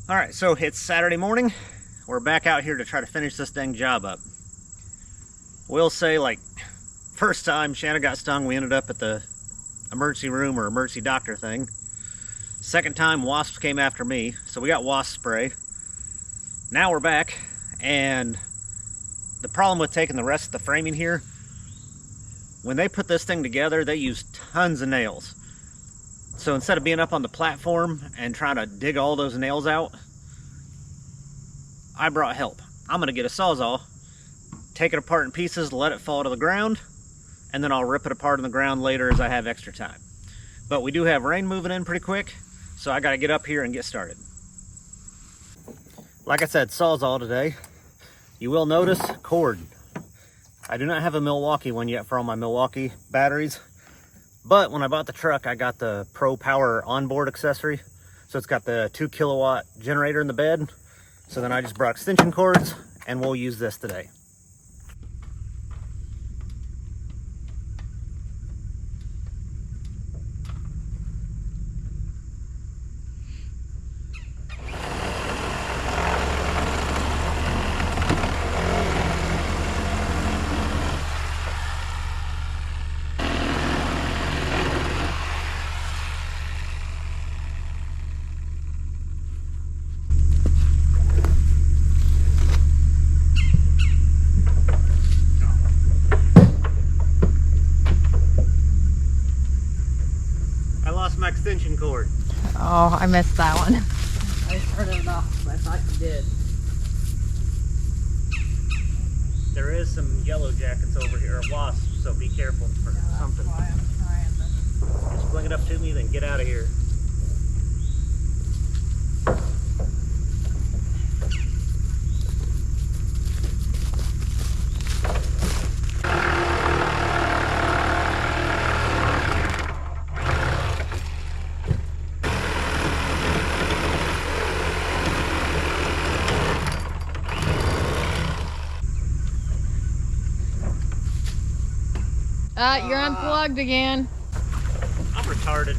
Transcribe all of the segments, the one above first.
All right, so it's Saturday morning. We're back out here to try to finish this dang job up. We'll say, like, first time Shanna got stung, we ended up at the emergency room or emergency doctor thing. Second time, wasps came after me, so we got wasp spray. Now we're back, and the problem with taking the rest of the framing here, when they put this thing together, they use tons of nails. So instead of being up on the platform and trying to dig all those nails out, I brought help. I'm gonna get a Sawzall, take it apart in pieces, let it fall to the ground, and then I'll rip it apart on the ground later as I have extra time. But we do have rain moving in pretty quick, so I gotta get up here and get started. Like I said, Sawzall today. You will notice cord. I do not have a Milwaukee one yet for all my Milwaukee batteries, but when I bought the truck, I got the Pro Power onboard accessory. So it's got the 2 kilowatt generator in the bed. So then I just brought extension cords, and we'll use this today. My extension cord. Oh, I missed that one. I turned it off, but I thought you did. There is some yellow jackets over here, or wasps, so be careful for something. That's why I'm trying to... Just fling it up to me, then get out of here. You're unplugged again. I'm retarded.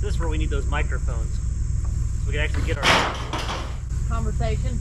This is where we need those microphones, so we can actually get our Conversation.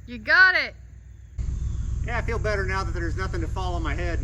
You got it! Yeah, I feel better now that there's nothing to fall on my head.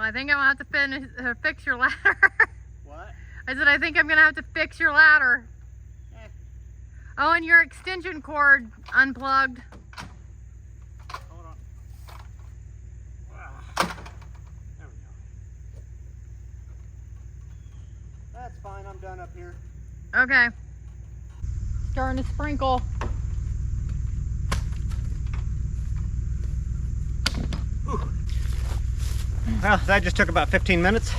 I think I'm gonna have to fix your ladder. What? I said, I think I'm gonna have to fix your ladder. Eh. Oh, and your extension cord unplugged. Hold on. There we go. That's fine, I'm done up here. Okay. Starting to sprinkle. Whew. Well, that just took about 15 minutes,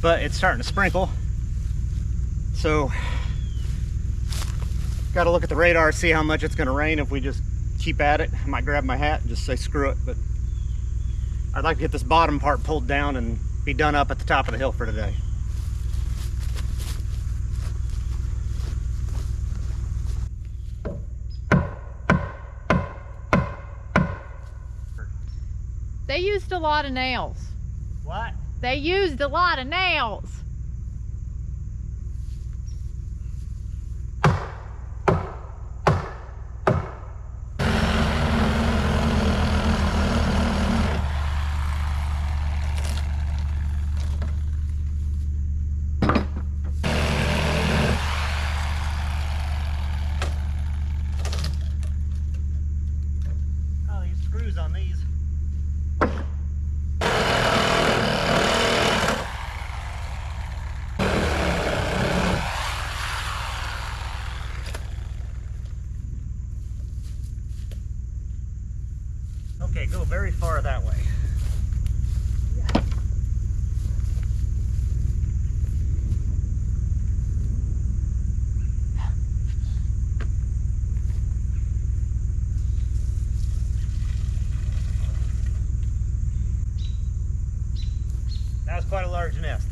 but it's starting to sprinkle. So, got to look at the radar, see how much it's going to rain if we just keep at it. I might grab my hat and just say screw it, but I'd like to get this bottom part pulled down and be done up at the top of the hill for today. They used a lot of nails. What? They used a lot of nails. Oh, these screws on these. Okay, go very far that way. That was quite a large nest.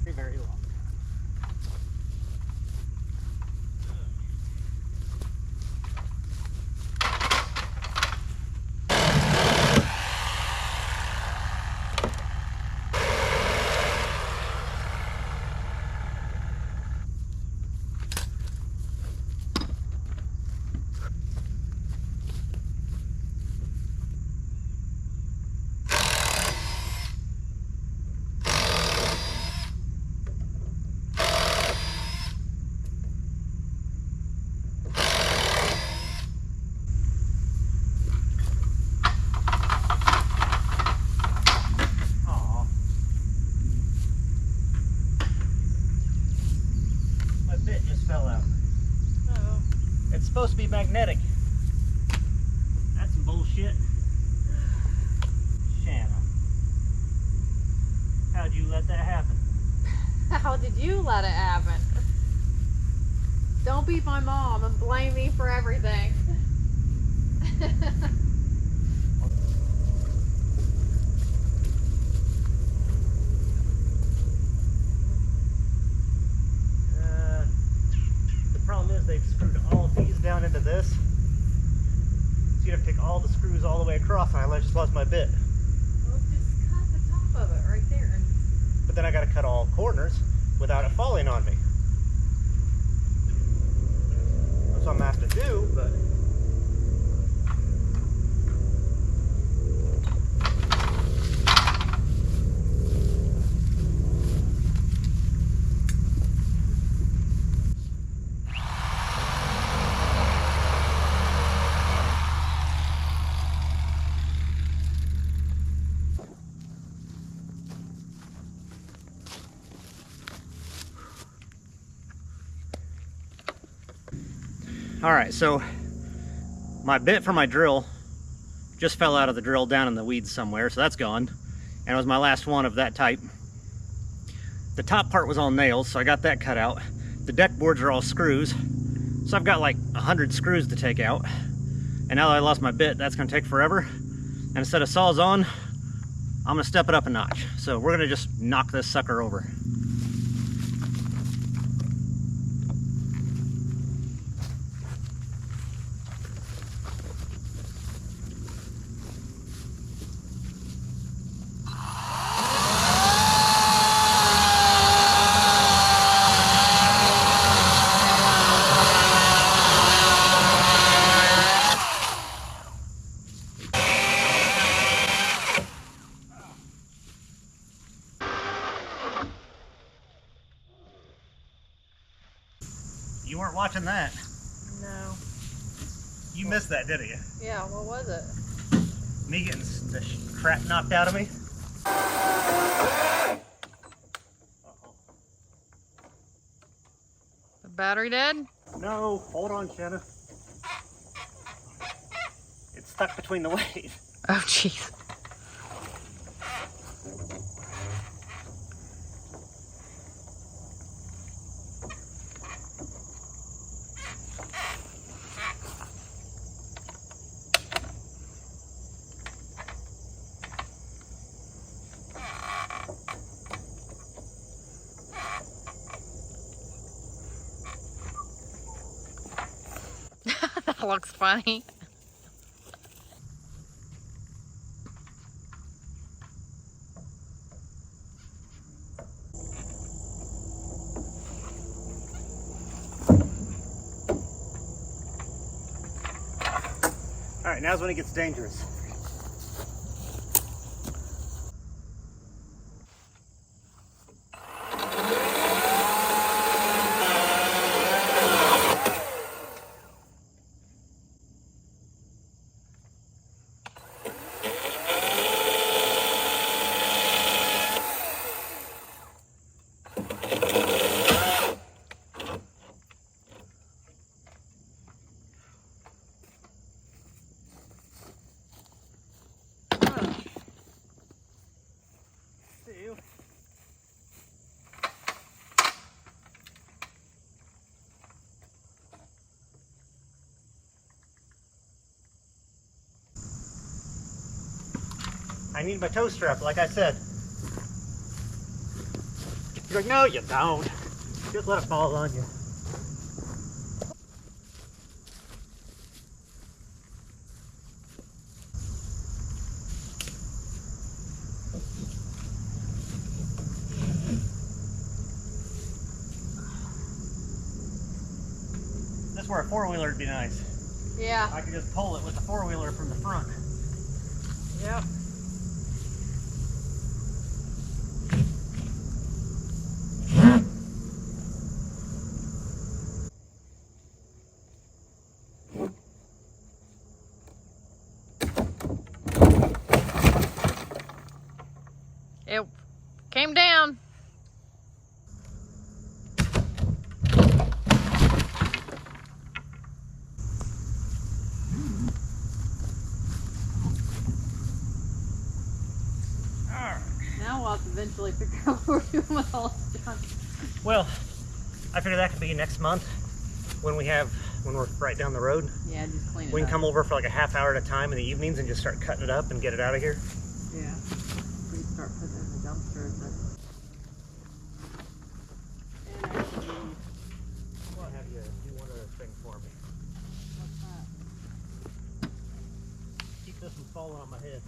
Very, very long. It's supposed to be magnetic. That's some bullshit. Shanna, how'd you let that happen? How did you let it happen? Don't be my mom and blame me for everything. The problem is they've screwed all of these down into this. So you have to take all the screws all the way across, and I just lost my bit. Well, just cut the top of it right there. But then I got to cut all corners without it falling on me. That's what I'm gonna have to do, but. Alright, so my bit for my drill just fell out of the drill down in the weeds somewhere, so that's gone. And it was my last one of that type. The top part was all nails, so I got that cut out. The deck boards are all screws, so I've got like 100 screws to take out. And now that I lost my bit, that's gonna take forever. And instead of saws on, I'm gonna step it up a notch. So we're gonna just knock this sucker over. You weren't watching that. No. You missed that, didn't you? Yeah, what was it? Me getting the crap knocked out of me. The battery dead? No, hold on, Shanna. It's stuck between the weight. Oh, jeez. That looks funny. All right, now's when it gets dangerous. I need my toe strap, like I said. You're like, no, you don't. Just let it fall on you. This is where a four-wheeler would be nice. Yeah. I could just pull it with the four-wheeler from the front. Yep. It came down. Now we'll have to eventually figure out what we're doing with all this junk. Well, I figure that could be next month when we're right down the road. Yeah, just clean it up. We can come over for like a half hour at a time in the evenings and just start cutting it up and get it out of here. Yeah. We start putting it in the dumpster. I'll have you do one other thing for me. What's that? Keep this from falling on my head.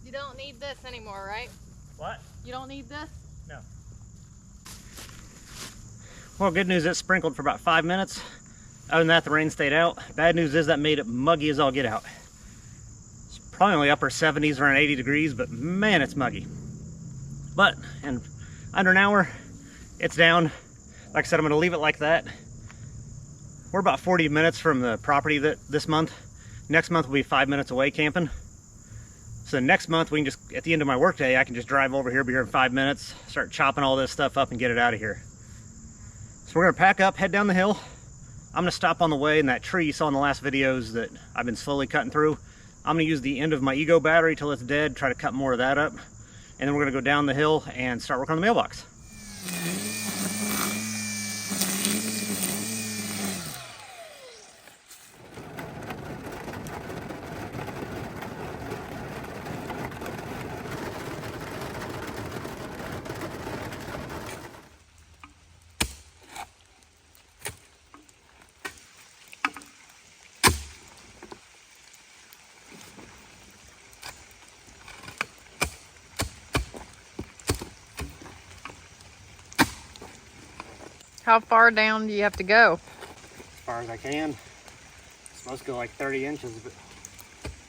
You don't need this anymore, right? What? You don't need this? No. Well, good news, it sprinkled for about 5 minutes. Other than that, the rain stayed out. Bad news is that made it muggy as all get out. It's probably only upper 70s, around 80 degrees, but man, it's muggy. But in under an hour, it's down. Like I said, I'm gonna leave it like that. We're about 40 minutes from the property this month. Next month we'll be 5 minutes away camping. So next month we can just, at the end of my workday, I can just drive over here, be here in 5 minutes, start chopping all this stuff up and get it out of here. So we're gonna pack up, head down the hill. I'm gonna stop on the way in that tree you saw in the last videos that I've been slowly cutting through. I'm gonna use the end of my Ego battery till it's dead, try to cut more of that up. And then we're gonna go down the hill and start working on the mailbox. How far down do you have to go? As far as I can. It's supposed to go like 30 inches, but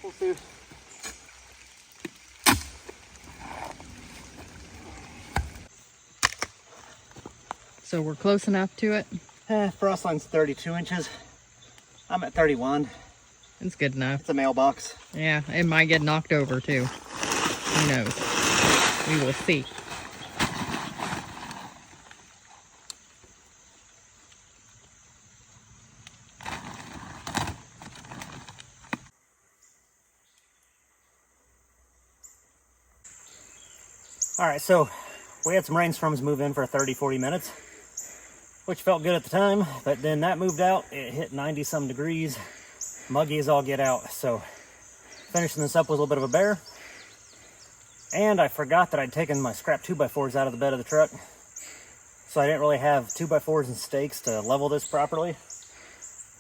we'll see. So we're close enough to it? Frost line's 32 inches. I'm at 31. It's good enough. It's a mailbox. Yeah, it might get knocked over too. Who knows? We will see. All right, so we had some rainstorms move in for 30-40 minutes, which felt good at the time, but then that moved out. It hit 90 some degrees, muggy as all get out. So finishing this up was a little bit of a bear. And I forgot that I'd taken my scrap 2x4s out of the bed of the truck. So I didn't really have 2x4s and stakes to level this properly.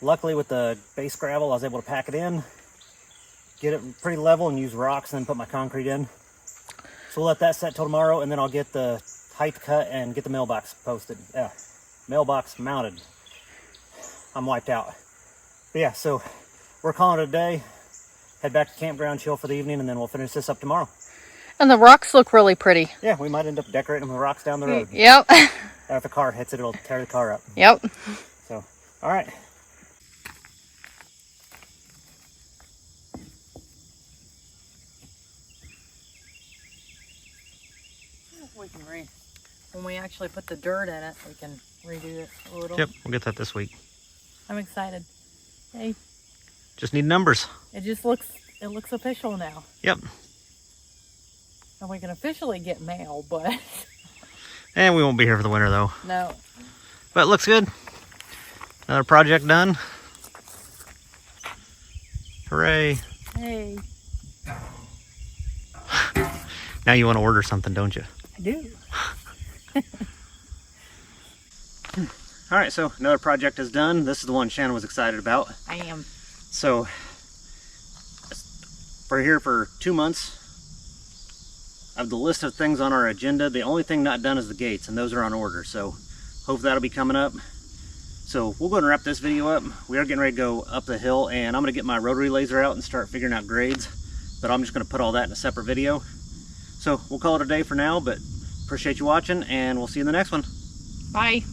Luckily with the base gravel, I was able to pack it in, get it pretty level and use rocks and then put my concrete in. So we'll let that set till tomorrow, and then I'll get the height cut and get the mailbox posted. Yeah, mailbox mounted. I'm wiped out. But yeah, so we're calling it a day. Head back to campground, chill for the evening, and then we'll finish this up tomorrow. And the rocks look really pretty. Yeah, we might end up decorating them with rocks down the road. Yep. If the car hits it, it'll tear the car up. Yep. So, all right. We can when we actually put the dirt in it, we can redo it a little. Yep, we'll get that this week. I'm excited. Hey. Just need numbers. It looks official now. Yep. And we can officially get mail, but And we won't be here for the winter though. no. But it looks good. Another project done. Hooray. Hey. Now you want to order something, don't you? I do. All right, so another project is done. This is the one Shannon was excited about. I am. So we're here for 2 months. Of the list of things on our agenda, the only thing not done is the gates, and those are on order. So hopefully that'll be coming up. So we'll go ahead and wrap this video up. We are getting ready to go up the hill, and I'm going to get my rotary laser out and start figuring out grades. But I'm just going to put all that in a separate video. So we'll call it a day for now, but appreciate you watching, and we'll see you in the next one. Bye.